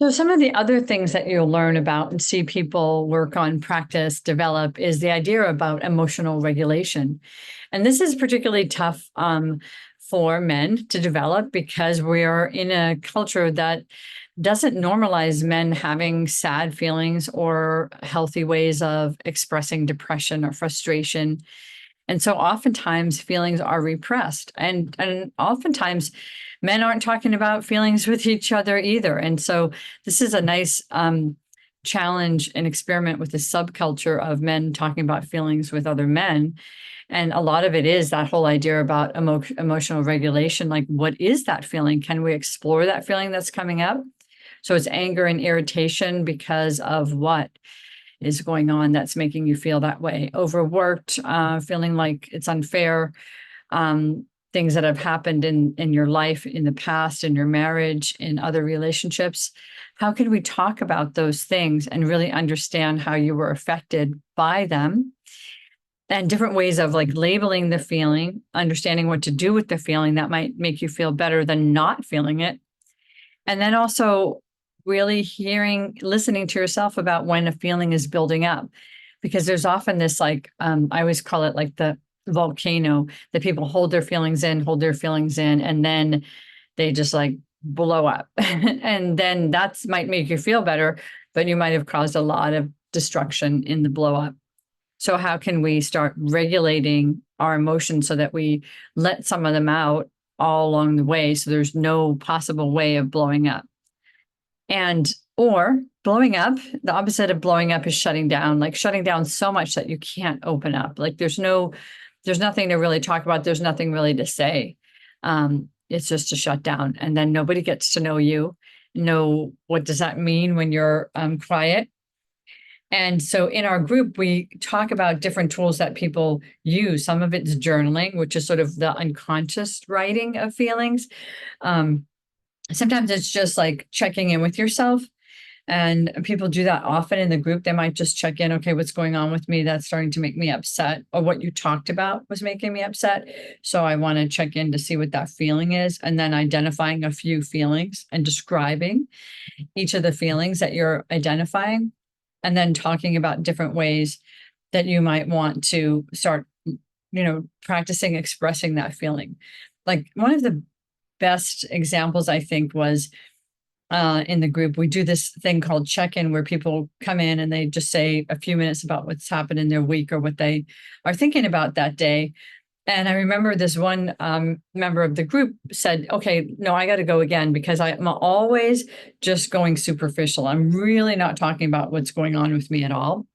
So, some of the other things that you'll learn about and see people work on, practice, develop is the idea about emotional regulation. And this is particularly tough for men to develop because we are in a culture that doesn't normalize men having sad feelings or healthy ways of expressing depression or frustration. And so oftentimes feelings are repressed. And oftentimes men aren't talking about feelings with each other either. And so this is a nice challenge and experiment with the subculture of men talking about feelings with other men. And a lot of it is that whole idea about emotional regulation. Like, what is that feeling? Can we explore that feeling that's coming up? So it's anger and irritation because of what is going on that's making you feel that way. Overworked, feeling like it's unfair, things that have happened in your life, in the past, in your marriage, in other relationships. How can we talk about those things and really understand how you were affected by them? And different ways of like labeling the feeling, understanding what to do with the feeling that might make you feel better than not feeling it. And then also really listening to yourself about when a feeling is building up, because there's often this like, I always call it like the volcano that people hold their feelings in, and then they just like blow up. And then that's might make you feel better, but you might have caused a lot of destruction in the blow up. So how can we start regulating our emotions so that we let some of them out all along the way, so there's no possible way of blowing up? And or blowing up, the opposite of blowing up is shutting down, like shutting down so much that you can't open up. Like there's nothing to really talk about. There's nothing really to say. It's just a shutdown. And then nobody gets to know you. Know what does that mean when you're quiet? And so in our group, we talk about different tools that people use. Some of it's journaling, which is sort of the unconscious writing of feelings. Sometimes it's just like checking in with yourself. And people do that often in the group. They might just check in, okay, what's going on with me that's starting to make me upset, or what you talked about was making me upset. So I want to check in to see what that feeling is, and then identifying a few feelings and describing each of the feelings that you're identifying, and then talking about different ways that you might want to start, practicing expressing that feeling. Like one of the best examples, I think, was in the group, we do this thing called check-in where people come in and they just say a few minutes about what's happened in their week or what they are thinking about that day. And I remember this one member of the group said, okay, no, I got to go again because I'm always just going superficial. I'm really not talking about what's going on with me at all.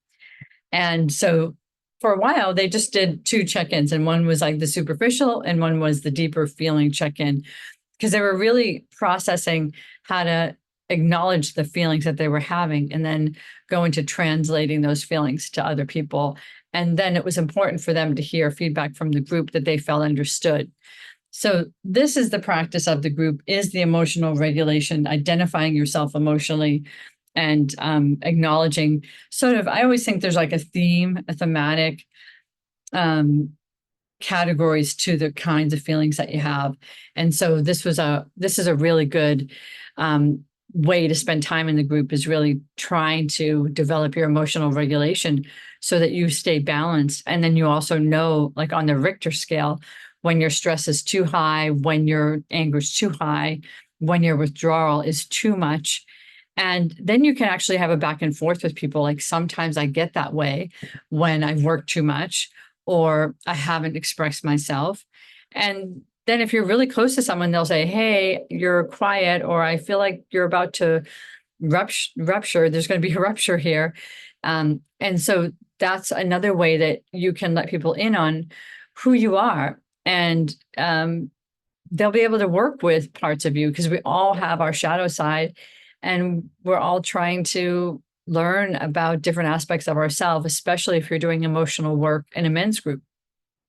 And so for a while, they just did two check-ins, and one was like the superficial and one was the deeper feeling check-in, because they were really processing how to acknowledge the feelings that they were having and then go into translating those feelings to other people. And then it was important for them to hear feedback from the group that they felt understood. So this is the practice of the group, is the emotional regulation, identifying yourself emotionally and acknowledging sort of, I always think there's like a thematic categories to the kinds of feelings that you have. And so this is a really good way to spend time in the group, is really trying to develop your emotional regulation so that you stay balanced. And then you also know, like on the Richter scale, when your stress is too high, when your anger is too high, when your withdrawal is too much. And then you can actually have a back and forth with people. Like sometimes I get that way when I've worked too much or I haven't expressed myself. And then if you're really close to someone, they'll say, hey, you're quiet, or I feel like you're about to rupture. There's going to be a rupture here. And so that's another way that you can let people in on who you are. And they'll be able to work with parts of you, because we all have our shadow side, and we're all trying to learn about different aspects of ourselves, especially if you're doing emotional work in a men's group.